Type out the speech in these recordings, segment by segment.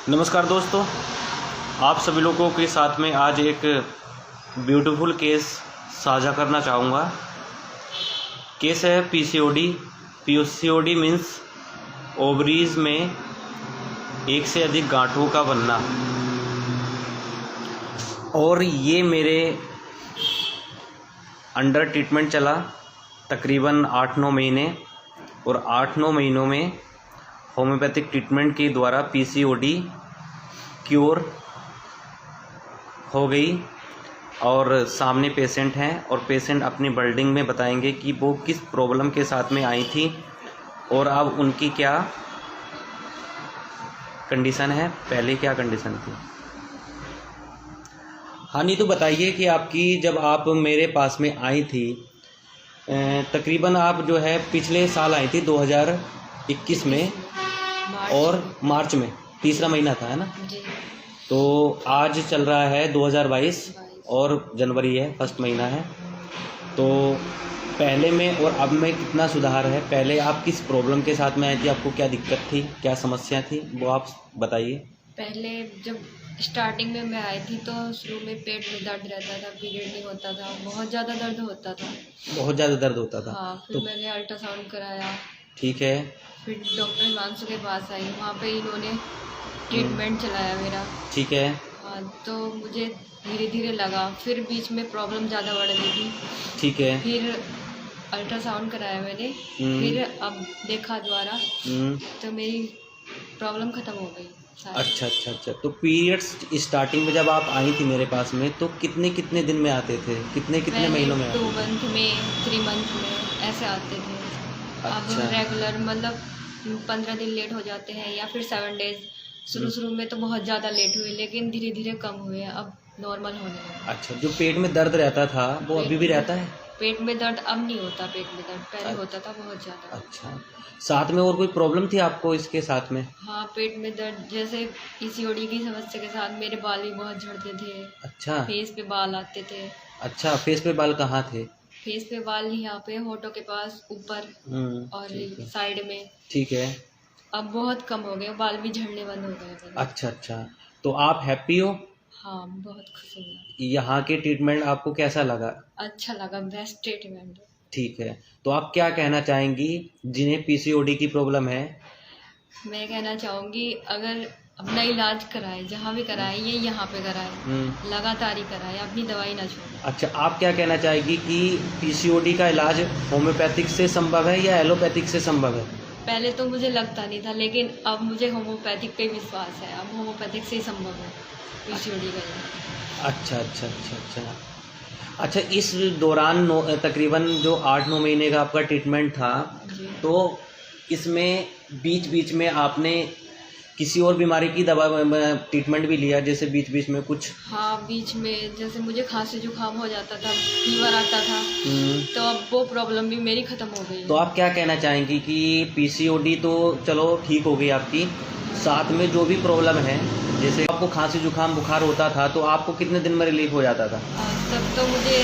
नमस्कार दोस्तों, आप सभी लोगों के साथ में आज एक ब्यूटीफुल केस साझा करना चाहूँगा। केस है पीसीओडी। पीसीओडी मीन्स ओवरीज में एक से अधिक गांठों का बनना। और ये मेरे अंडर ट्रीटमेंट चला तकरीबन 8-9 महीने, और 8-9 महीनों में होम्योपैथिक ट्रीटमेंट के द्वारा पीसीओडी क्योर हो गई। और सामने पेशेंट हैं और पेशेंट अपनी बिल्डिंग में बताएंगे कि वो किस प्रॉब्लम के साथ में आई थी और अब उनकी क्या कंडीशन है, पहले क्या कंडीशन थी। हाँ नीतू, बताइए कि आपकी जब आप मेरे पास में आई थी, तकरीबन आप जो है पिछले साल आई थी 2021 में और मार्च में, तीसरा महीना था, है ना जी। तो आज चल रहा है 2022 और जनवरी है, फर्स्ट महीना है। तो पहले में और अब में कितना सुधार है? पहले आप किस प्रॉब्लम के साथ में आई थी, आपको क्या दिक्कत थी, क्या समस्या थी, वो आप बताइए। पहले जब स्टार्टिंग में मैं आई थी तो शुरू में पेट में दर्द रहता था, पीरियड नहीं होता था, बहुत ज़्यादा दर्द होता था। बहुत ज़्यादा दर्द होता था? हाँ, फिर मैंने अल्ट्रासाउंड कराया। ठीक है। फिर डॉक्टर हिमांशु के पास आई, वहाँ पे इन्होंने ट्रीटमेंट चलाया मेरा। ठीक है। हाँ, तो मुझे धीरे धीरे लगा, फिर बीच में प्रॉब्लम ज़्यादा बढ़ गई थी। ठीक है। फिर अल्ट्रासाउंड कराया मैंने, फिर अब देखा दोबारा तो मेरी प्रॉब्लम ख़त्म हो गई। अच्छा। तो पीरियड्स स्टार्टिंग में जब आप आई थी मेरे पास में, तो कितने कितने दिन में आते थे, कितने कितने महीनों में? 2 मंथ में, 3 मंथ में ऐसे आते थे। अच्छा। अब रेगुलर मतलब 15 दिन लेट हो जाते हैं या फिर 7 डेज। शुरू में तो बहुत ज़्यादा लेट हुए, लेकिन धीरे धीरे कम हुए, अब नॉर्मल होने लगे। अच्छा, जो पेट में दर्द रहता था वो अभी भी रहता है? पेट में दर्द अब नहीं होता, पेट में दर्द पहले होता था बहुत ज़्यादा। अच्छा, साथ में और कोई प्रॉब्लम थी आपको इसके साथ में? हाँ, पेट में दर्द, जैसे पीसीओडी की समस्या के साथ मेरे बाल भी बहुत झड़ते थे। अच्छा। फेस पे बाल आते थे। अच्छा, फेस पे बाल कहाँ थे? फेस पे बाल यहाँ पे होठों के पास, ऊपर और साइड में। ठीक है। अब बहुत कम हो गए, बाल भी झड़ने बंद हो गए। अच्छा, तो आप हैप्पी हो? हाँ, बहुत खुश हूँ। यहाँ के ट्रीटमेंट आपको कैसा लगा? अच्छा लगा, बेस्ट ट्रीटमेंट। ठीक है, तो आप क्या कहना चाहेंगी जिन्हें पीसीओडी की प्रॉब्लम है? मैं कहना चाहूँगी, अगर अपना इलाज कराए, जहाँ भी कराए, ये यहाँ पे कराए, लगातार ही कराए, अपनी दवाई ना छोड़े। अच्छा, आप क्या कहना चाहेंगी कि पीसीओडी का इलाज होम्योपैथिक से संभव है या एलोपैथिक से संभव है? पहले तो मुझे लगता नहीं था, लेकिन अब मुझे होम्योपैथिक पे विश्वास है। अब होम्योपैथिक से ही संभव है पीसीओडी का इलाज। अच्छा, इस दौरान तकरीबन जो 8-9 महीने का आपका ट्रीटमेंट था, तो इसमें बीच बीच में आपने किसी और बीमारी की दवा ट्रीटमेंट भी लिया, जैसे बीच बीच में कुछ? हाँ, बीच में जैसे मुझे खांसी जुकाम हो जाता था, फीवर आता था, तो अब वो प्रॉब्लम भी मेरी ख़त्म हो गई। तो आप क्या कहना चाहेंगी कि पीसीओडी तो चलो ठीक हो गई आपकी, साथ में जो भी प्रॉब्लम है, जैसे आपको खांसी जुकाम बुखार होता था, तो आपको कितने दिन में रिलीफ हो जाता था? तब तो मुझे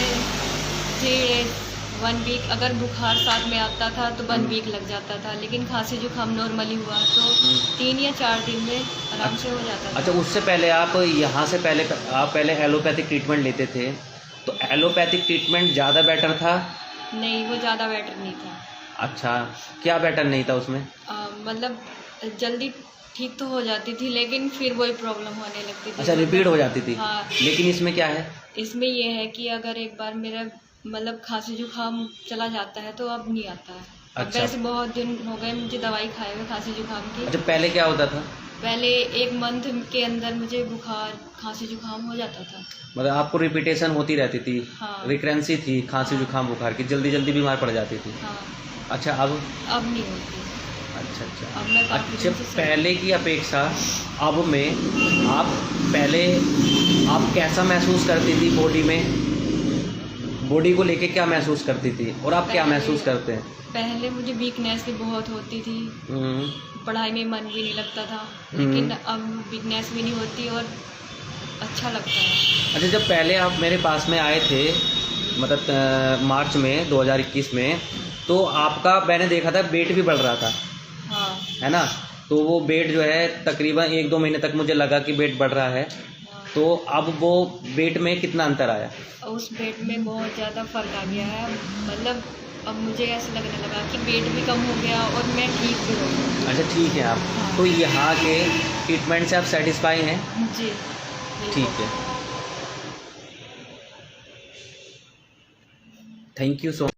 1 वीक, अगर बुखार साथ में आता था तो 1 वीक लग जाता था, लेकिन खांसी जुकाम नॉर्मली हुआ तो 3 या 4 दिन में आराम से हो जाता था। अच्छा, उससे पहले आप यहाँ से आप पहले एलोपैथिक ट्रीटमेंट लेते थे, तो एलोपैथिक ट्रीटमेंट ज़्यादा बेटर था? नहीं, वो ज़्यादा बेटर नहीं था। अच्छा, क्या बेटर नहीं था उसमें? मतलब जल्दी ठीक तो हो जाती थी, लेकिन फिर वही प्रॉब्लम होने लगती थी। अच्छा, रिपीट हो जाती थी? हाँ। लेकिन इसमें क्या है? इसमें ये है कि अगर एक बार मेरा मतलब खांसी जुकाम चला जाता है तो अब नहीं आता है। अच्छा। वैसे बहुत दिन हो गए मुझे दवाई खाए हुए खांसी जुकाम की। अच्छा, पहले क्या होता था? पहले 1 मंथ के अंदर मुझे बुखार खांसी जुकाम हो जाता था। मतलब आपको रिपीटेशन होती रहती थी? हाँ। रिकरेंसी थी खांसी जुकाम बुखार की, जल्दी जल्दी बीमार पड़ जाती थी? हाँ। अच्छा, अब नहीं होती। अच्छा, पहले की अपेक्षा अब में आप कैसा महसूस करती थी बॉडी को लेके, क्या महसूस करती थी और आप क्या महसूस करते हैं? पहले मुझे वीकनेस भी बहुत होती थी, पढ़ाई में मन भी नहीं लगता था, लेकिन अब वीकनेस भी नहीं होती और अच्छा लगता है। अच्छा, जब पहले आप मेरे पास में आए थे, मतलब मार्च में 2021 में, तो आपका मैंने देखा था वेट भी बढ़ रहा था। हाँ। है ना? तो वो वेट जो है तकरीबन 1-2 महीने तक मुझे लगा कि वेट बढ़ रहा है, तो अब वो वेट में कितना अंतर आया? उस वेट में बहुत ज़्यादा फ़र्क आ गया है। मतलब अब मुझे ऐसा लगने लगा कि वेट भी कम हो गया और मैं ठीक भी हो गई। अच्छा, ठीक है आप। हाँ। तो यहाँ के ट्रीटमेंट से आप सेटिस्फाई हैं? जी ठीक है, थैंक यू सो